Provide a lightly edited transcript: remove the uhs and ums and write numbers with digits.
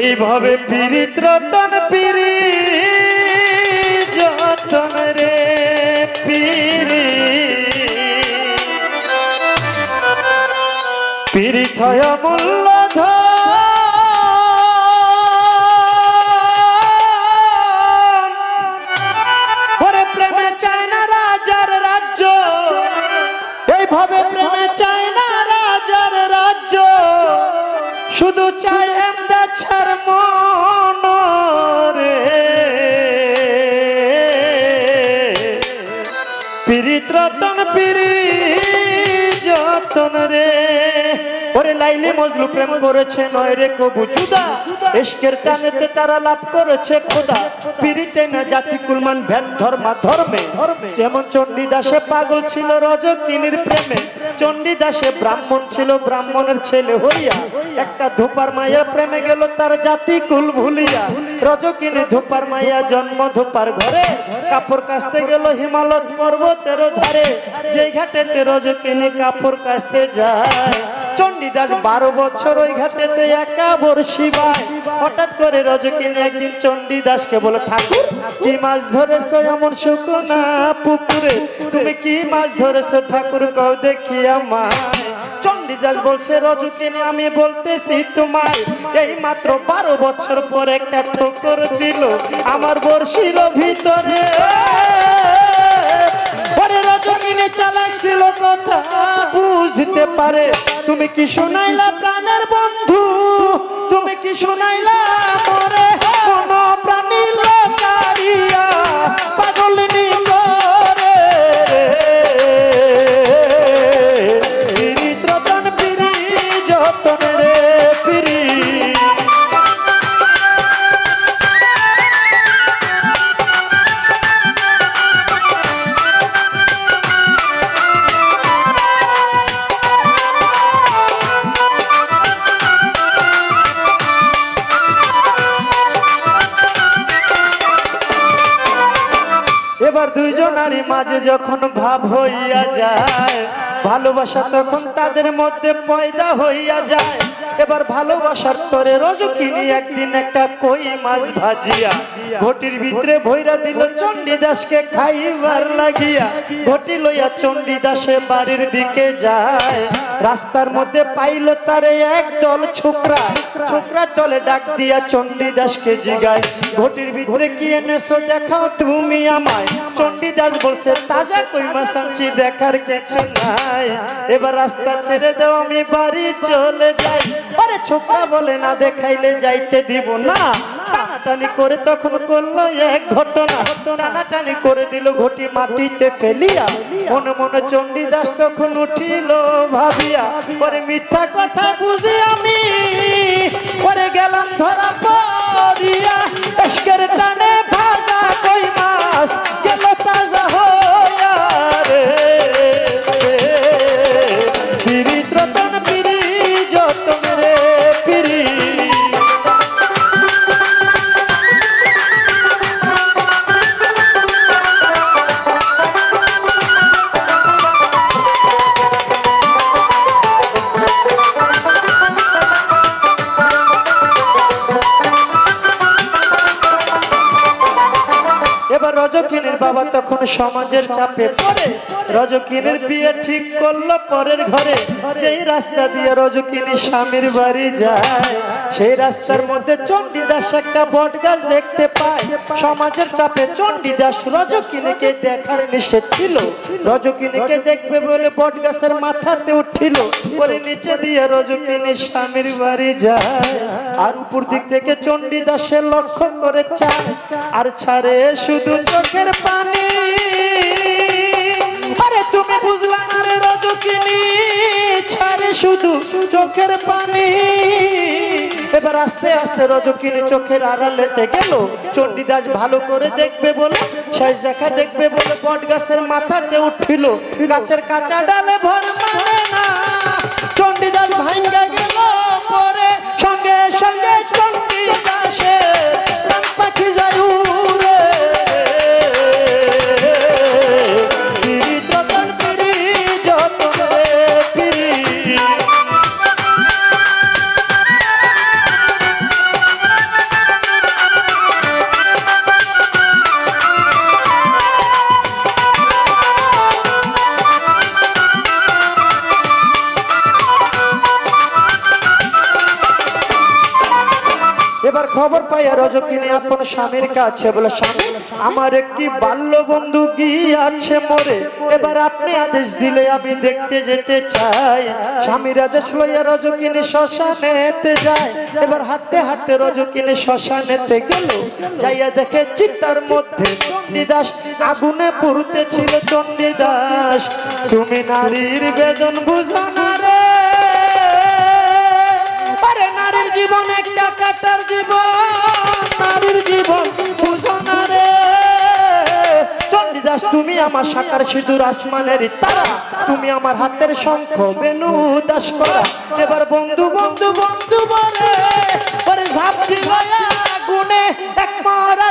এইভাবে পীড়িত রতন পীড়ি যতন রে পীড়ি পীড়িত হয় অমূল্য ধন ওরে প্রেমে চায় না রাজার রাজ্য এইভাবে প্রেমে চায় না রাজার রাজ্য শুধু চায় এমদাদ ছাড় মন রে পীড়িত রতন পীড়ি যতন রে ওরে লাইলি মজনু প্রেম করেছে নয় রে কবু জুদা ইশকের টানেতে তারা লাভ করেছে খোদা পীড়িতে না জাতি কুলমান ভেদ ধর্মা ধর্মে যেমন চণ্ডীদাসে পাগল ছিল রজকিনীর প্রেমে চণ্ডীদাসে ব্রাহ্মণ ছিল ব্রাহ্মণের ছেলে হইয়া একটা ধোপার মায়ের প্রেমে গেল তার জাতি কুল ভুলিয়া রজকিনী ধোপার মাইয়া জন্ম ধোপার ঘরে কাপড় কাচতে গেল হিমালয় পর্বতের ধারে যেই ঘাটেতে রজকিনী কাপড় কাচতে যায় চণ্ডীদাস 12 বছর ওই ঘাটেতে একা বর্ষি বায় হঠাৎ করে রজকিনী একদিন চণ্ডীদাসকে বলে ঠাকুর কি মাছ ধরেছো এমন শুকনা পুকুরে তুমি কি মাছ ধরেছো ঠাকুর কও দেখি আমায় চণ্ডীদাস বলছে রজকিনী আমি বলতেছি তোমায় এই মাত্র 12 বছর পর একটা ঠোকর দিল আমার বর্ষির ভিতরে ওরে রজকিনী চালাক ছিল কথা বুঝতে পারে তুমি কি শোনাইলা প্রাণের বন্ধু তুমি কি শোনাইলা মোরে কোন প্রাণী লোকারিয়া পাগলনি করে পীড়িত রতন পীড়ি যতন রে পীড়ি এবার দুইজনারই মাঝে যখন ভাব হইয়া যায় ভালোবাসা তখন তাদের মধ্যে পয়দা হইয়া যায় এবার ভালোবাসার তরে রজকিনী একদিন একটা কই মাছ ভাজিয়া ঘটির ভিতরে ভইরা দিল চণ্ডীদাসকে খাইবার লাগিয়া ঘটি লইয়া চণ্ডীদাসে বাড়ির দিকে যায় রাস্তার মধ্যে পাইল তারে একদল ছোকরা ছোকরার দলে ডাক দিয়া চণ্ডীদাসকে জিগায় ঘটির ভিতরে কি এনেছো দেখাও তুমি আমায় চণ্ডীদাস বলছে তাজা কই মাছ আনছি দেখার কিছু নাই এবার রাস্তা ছেড়ে দাও আমি বাড়ি চলে যাই আরে ছোকরা বলে না দেখাইলে যাইতে দিব না টানাটানি করে তখন করলো এক ঘটনা টানাটানি করে দিল ঘটি মাটিতে ফেলিয়া মনে মনে চণ্ডীদাস তখন উঠিল ভাবিয়া পরে মিথ্যা কথা বুঝি আমি পরে গেলাম ধরা পড়িয়া ইশকের টানে ভাজা কই মাছ গেল তাজা হইয়া রে পীড়িত রতন পীড়ি যতন রে পীড়ি এবার রজকিনীর বাবা তখন সমাজের চাপে পড়ে রজকিনীর বিয়ে ঠিক করলো পরের ঘরে যেই রাস্তা দিয়ে রজকিনী স্বামীর বাড়ি যায় সেই রাস্তার মধ্যে চণ্ডীদাস একটা বট গাছ দেখতে পায় সমাজের চাপে চণ্ডীদাস রজকিনীকে দেখার নিষেধ ছিল রজকিনীকে দেখবে বলে বট গাছের মাথাতে উঠিল পরে নিচে দিয়ে রজকিনী স্বামীর বাড়ি যায় আর উপর দিক থেকে চণ্ডীদাসের লক্ষ্য করে চায় আর ছাড়ে শুধু চোখের পানি আরে তুমি বুঝলা না রে রজকিনী ছাড়ে শুধু চোখের পানি এবার আস্তে আস্তে রজকিনী চোখের আড়ালেতে গেল চণ্ডীদাস ভালো করে দেখবে বলে শেষ দেখা দেখবে বলে বট গাছের মাথাতে উঠিল গাছের কাঁচা ডালে ভর মানে না চণ্ডীদাস ভাঙ্গা গেল পরে সঙ্গে সঙ্গে চণ্ডীদাসে প্রাণ পাখি যায় উড়ে পীড়িত রতন পীড়ি যতন রে পীড়ি খবর পাইয়া রজকিনী আপন স্বামীর কাছে বলে, স্বামী আমার একটি বাল্য বন্ধু গিয়াছে মরে, এবার আপনি আদেশ দিলে আমি দেখতে যেতে চাই। স্বামীর আদেশ লইয়া রজকিনী শ্মশানেতে যায়। এবার হাঁটতে হাঁটতে রজকিনী শ্মশানেতে গেল, যাইয়া দেখে চিতার মধ্যে চণ্ডীদাস আগুনে পুড়তেছিল। চণ্ডীদাস তুমি নারীর বেদন বুঝো না রে, আরে নারীর জীবন একটা কাটার জীবন, নারীর জীবন বুঝো না রে। চণ্ডীদাস তুমি আমার সাকার সিঁদুর আসমানের তারা, তুমি আমার হাতের শঙ্খ বেনু দাস করা। এবার বন্ধু বন্ধু বন্ধু বলে ওরে ঝাঁপ দিল আগুনে, এক মরা